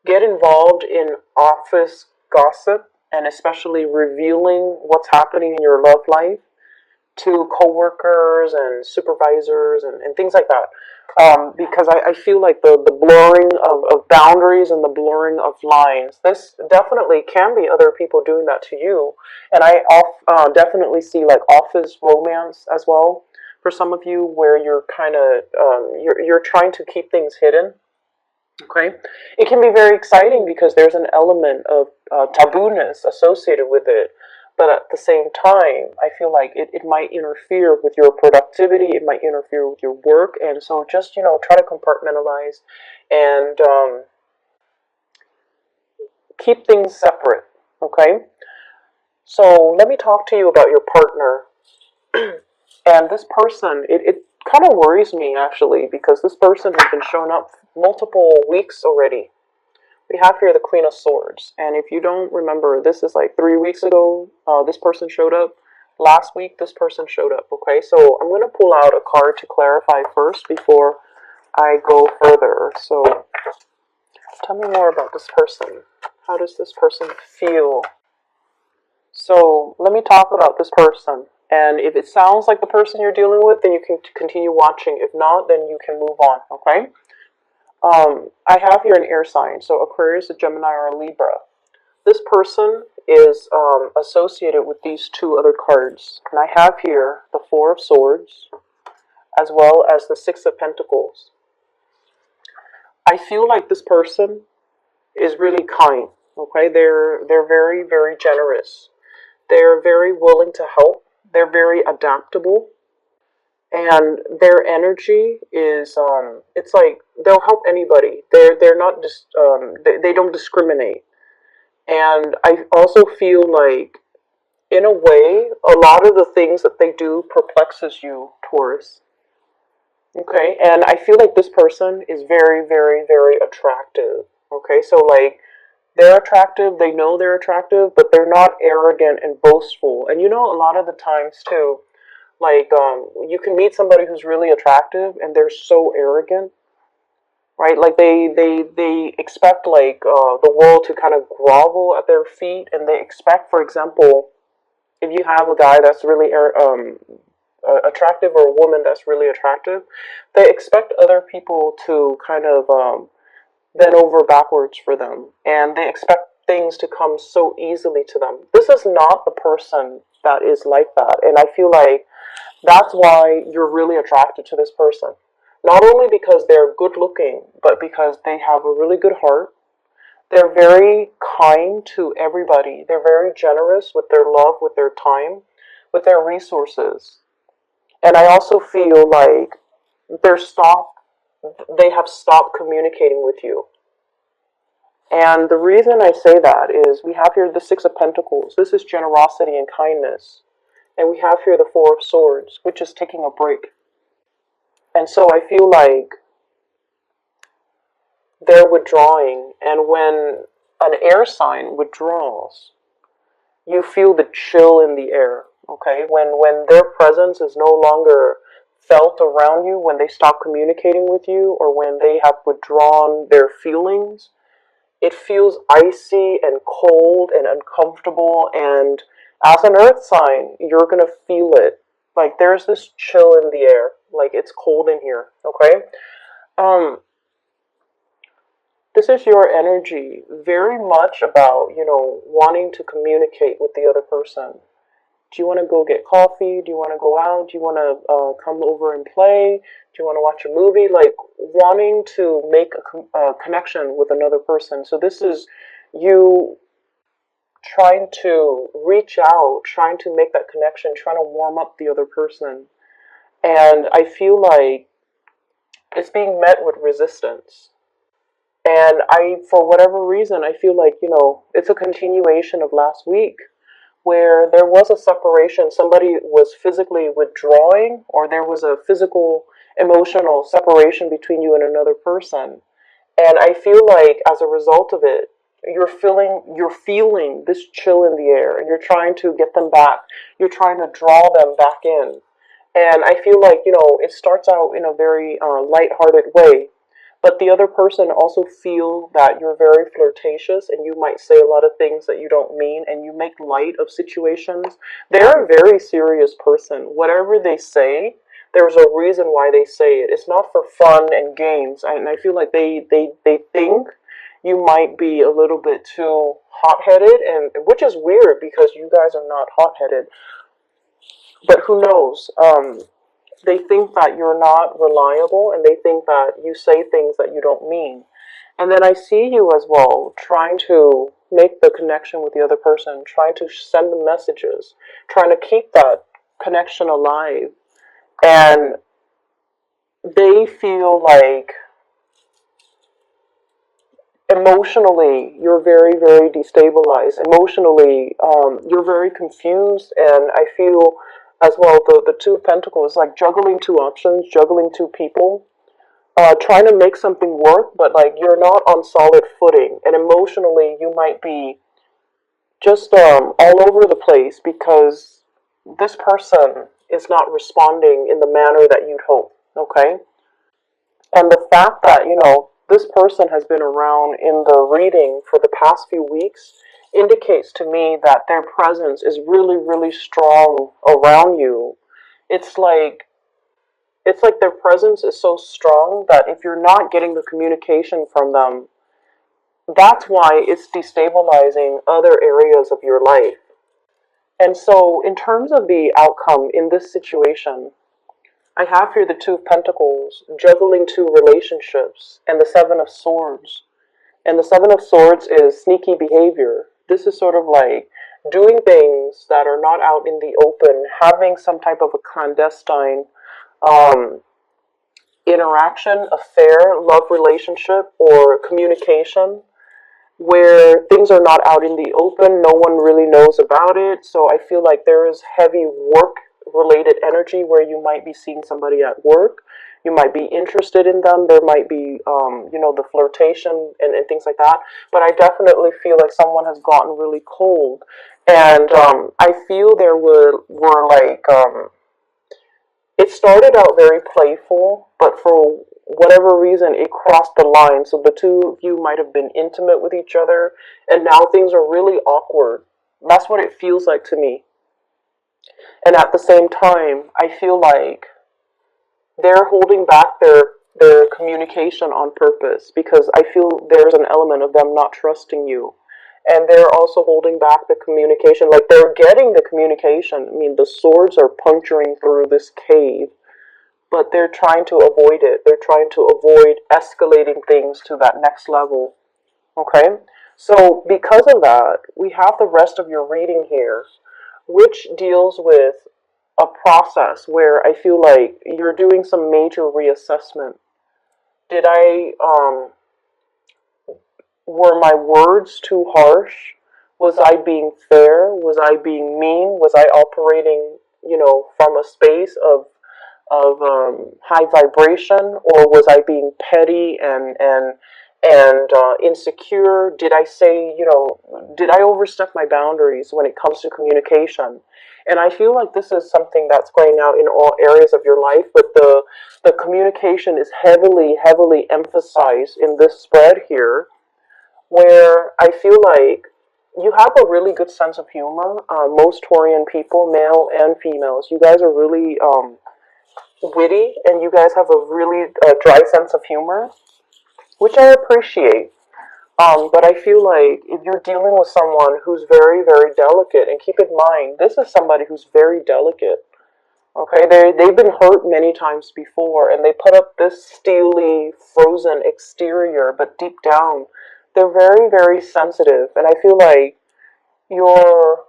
get involved in office gossip and especially revealing what's happening in your love life to coworkers and supervisors and things like that. Because I feel like the blurring of boundaries and the blurring of lines, this definitely can be other people doing that to you. And definitely see like office romance as well for some of you, where you're kind of you're trying to keep things hidden. Okay, it can be very exciting because there's an element of tabooness associated with it. But at the same time, I feel like it might interfere with your productivity, it might interfere with your work. And so just, try to compartmentalize and keep things separate. Okay, so let me talk to you about your partner. And this person, it kind of worries me actually, because this person has been showing up multiple weeks already. We have here the Queen of Swords, and if you don't remember, this is like 3 weeks ago. This person showed up. Last week, this person showed up. Okay, so I'm going to pull out a card to clarify first before I go further. So, tell me more about this person. How does this person feel? So, let me talk about this person. And if it sounds like the person you're dealing with, then you can continue watching. If not, then you can move on. Okay. I have here an air sign, so Aquarius, a Gemini, or a Libra. This person is associated with these two other cards. And I have here the Four of Swords, as well as the Six of Pentacles. I feel like this person is really kind, okay? They're very, very generous. They're very willing to help. They're very adaptable. And their energy is it's like they'll help anybody. They're not just they don't discriminate. And I also feel like, in a way, a lot of the things that they do perplexes you, Taurus. Okay, and I feel like this person is very, very, very attractive. Okay, so like they're attractive, they know they're attractive, but they're not arrogant and boastful. And a lot of the times too, like you can meet somebody who's really attractive and they're so arrogant, right? Like they expect like the world to kind of grovel at their feet, and they expect, for example, if you have a guy that's really attractive, or a woman that's really attractive, they expect other people to kind of bend over backwards for them, and they expect things to come so easily to them. This is not the person that is like that, and I feel like that's why you're really attracted to this person. Not only because they're good looking, but because they have a really good heart. They're very kind to everybody. They're very generous with their love, with their time, with their resources. And I also feel like they have stopped communicating with you. And the reason I say that is we have here the Six of Pentacles. This is generosity and kindness. And we have here the Four of Swords, which is taking a break. And so I feel like they're withdrawing. And when an air sign withdraws, you feel the chill in the air. Okay? When their presence is no longer felt around you, when they stop communicating with you, or when they have withdrawn their feelings, it feels icy and cold and uncomfortable. And as an earth sign, you're going to feel it. Like there's this chill in the air. Like it's cold in here. Okay? Um, this is your energy, very much about, wanting to communicate with the other person. Do you want to go get coffee? Do you want to go out? Do you want to come over and play? Do you want to watch a movie? Like wanting to make a connection with another person. So this is you trying to reach out, trying to make that connection, trying to warm up the other person. And I feel like it's being met with resistance. And for whatever reason, I feel like, it's a continuation of last week, where there was a separation. Somebody was physically withdrawing, or there was a physical, emotional separation between you and another person. And I feel like as a result of it, you're feeling this chill in the air, and you're trying to get them back. You're trying to draw them back in. And I feel like, it starts out in a very lighthearted way. but the other person also feel that you're very flirtatious and you might say a lot of things that you don't mean and you make light of situations. They're a very serious person. Whatever they say, there's a reason why they say it. It's not for fun and games. And I feel like they think you might be a little bit too hot-headed, and which is weird because you guys are not hot-headed. But who knows? They think that you're not reliable and they think that you say things that you don't mean. And then I see you as well trying to make the connection with the other person, trying to send the messages, trying to keep that connection alive. And they feel like emotionally you're very, very destabilized. Emotionally, you're very confused. And I feel as well the Two of Pentacles, like juggling two options, juggling two people, trying to make something work, but like you're not on solid footing, and emotionally you might be just all over the place because this person is not responding in the manner that you'd hope. Okay, and the fact that this person has been around in the reading for the past few weeks indicates to me that their presence is really, really strong around you. It's like their presence is so strong that if you're not getting the communication from them, that's why it's destabilizing other areas of your life. And so, in terms of the outcome in this situation, I have here the Two of Pentacles, juggling two relationships, and the Seven of Swords. And the Seven of Swords is sneaky behavior. This is sort of like doing things that are not out in the open, having some type of a clandestine um, interaction, affair, love relationship, or communication where things are not out in the open, no one really knows about it. So I feel like there is heavy work related energy where you might be seeing somebody at work. You might be interested in them. There might be, the flirtation and things like that. But I definitely feel like someone has gotten really cold. And I feel there were like, it started out very playful, but for whatever reason, it crossed the line. So the two of you might have been intimate with each other, and now things are really awkward. That's what it feels like to me. And at the same time, I feel like they're holding back their communication on purpose because I feel there's an element of them not trusting you. And they're also holding back the communication. Like they're getting the communication. I mean, the swords are puncturing through this cave, but they're trying to avoid it. They're trying to avoid escalating things to that next level. Okay? So, because of that, we have the rest of your reading here, which deals with a process where I feel like you're doing some major reassessment. Did I, were my words too harsh? Was I being fair? Was I being mean? Was I operating, from a space of high vibration, or was I being petty and insecure? Did I say, did I overstep my boundaries when it comes to communication? And I feel like this is something that's playing out in all areas of your life, but the communication is heavily, heavily emphasized in this spread here, where I feel like you have a really good sense of humor. Most Taurian people, male and females, you guys are really witty, and you guys have a really dry sense of humor, which I appreciate. But I feel like if you're dealing with someone who's very, very delicate, and keep in mind, this is somebody who's very delicate. Okay, they've been hurt many times before, and they put up this steely, frozen exterior, but deep down, they're very, very sensitive. And I feel like you're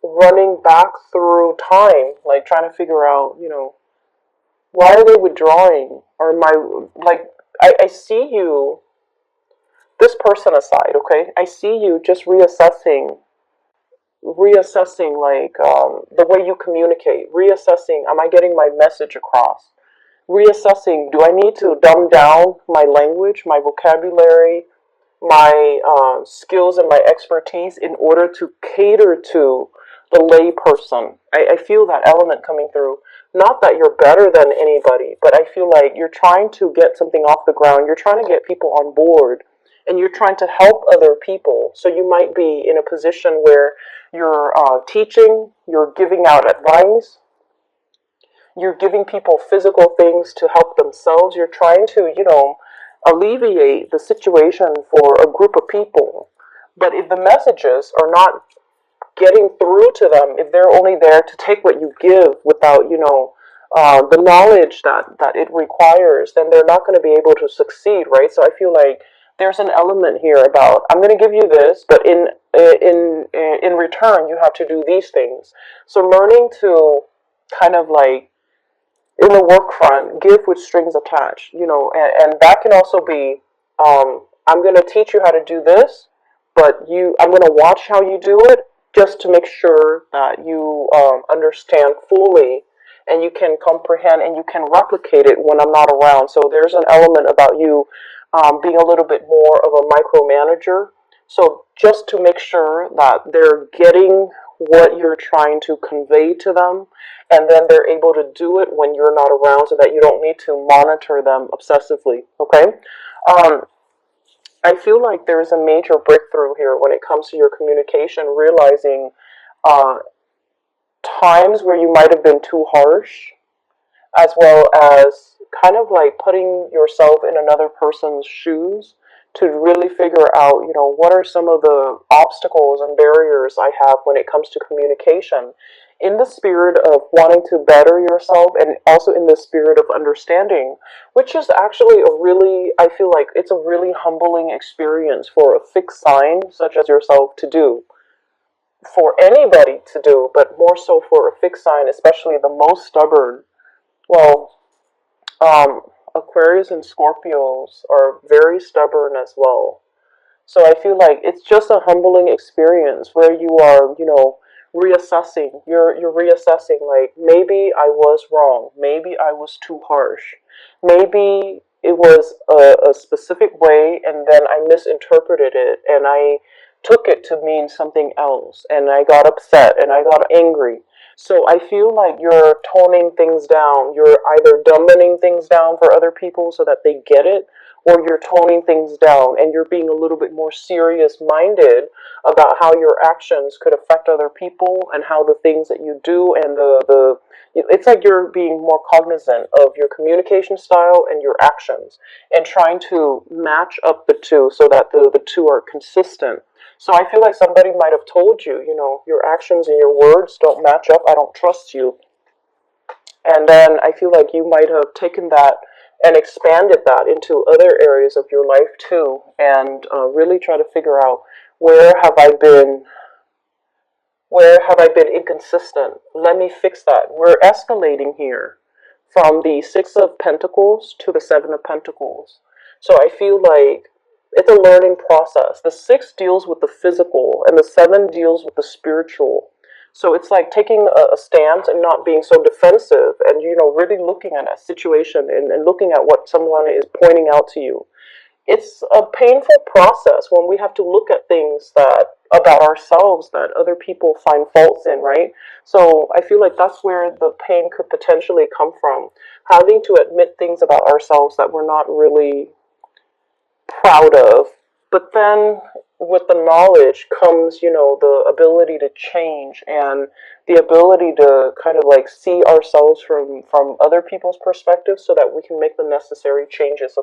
running back through time, like trying to figure out, why are they withdrawing? Or I see you, this person aside, okay? I see you just reassessing like the way you communicate, reassessing, am I getting my message across? Reassessing, do I need to dumb down my language, my vocabulary, my skills and my expertise in order to cater to the lay person. I feel that element coming through. Not that you're better than anybody, but I feel like you're trying to get something off the ground. You're trying to get people on board, and you're trying to help other people. So you might be in a position where you're teaching, you're giving out advice, you're giving people physical things to help themselves. You're trying to, alleviate the situation for a group of people. But if the messages are not getting through to them, if they're only there to take what you give without, the knowledge that it requires, then they're not going to be able to succeed, right? So I feel like there's an element here about I'm going to give you this, but in return you have to do these things. So learning to kind of like in the work front, give with strings attached, and that can also be, I'm going to teach you how to do this, but I'm going to watch how you do it just to make sure that you understand fully and you can comprehend and you can replicate it when I'm not around. So there's an element about you being a little bit more of a micromanager. So just to make sure that they're getting what you're trying to convey to them, and then they're able to do it when you're not around so that you don't need to monitor them obsessively, okay? Um, I feel like there's a major breakthrough here when it comes to your communication, realizing uh, times where you might have been too harsh, as well as kind of like putting yourself in another person's shoes to really figure out, what are some of the obstacles and barriers I have when it comes to communication, in the spirit of wanting to better yourself and also in the spirit of understanding, which is actually I feel like it's a really humbling experience for a fixed sign such as yourself to do, for anybody to do, but more so for a fixed sign, especially the most stubborn. Well, um, Aquarius and Scorpios are very stubborn as well. So I feel like it's just a humbling experience where you are, reassessing. You're reassessing, like maybe I was wrong, maybe I was too harsh, maybe it was a specific way and then I misinterpreted it and I took it to mean something else and I got upset and I got angry. So I feel like you're toning things down. You're either dumbing things down for other people so that they get it, or you're toning things down and you're being a little bit more serious minded about how your actions could affect other people and how the things that you do and the it's like you're being more cognizant of your communication style and your actions and trying to match up the two so that the two are consistent. So I feel like somebody might have told you, your actions and your words don't match up, I don't trust you. And then I feel like you might have taken that and expanded that into other areas of your life too, and really try to figure out where have I been, inconsistent. Let me fix that. We're escalating here from the Six of Pentacles to the Seven of Pentacles. So I feel like it's a learning process. The Six deals with the physical, and the Seven deals with the spiritual. So it's like taking a stance and not being so defensive and, really looking at a situation and looking at what someone is pointing out to you. It's a painful process when we have to look at things that about ourselves that other people find faults in, right? So I feel like that's where the pain could potentially come from. Having to admit things about ourselves that we're not really proud of. But then with the knowledge comes, the ability to change and the ability to kind of like see ourselves from other people's perspectives so that we can make the necessary changes.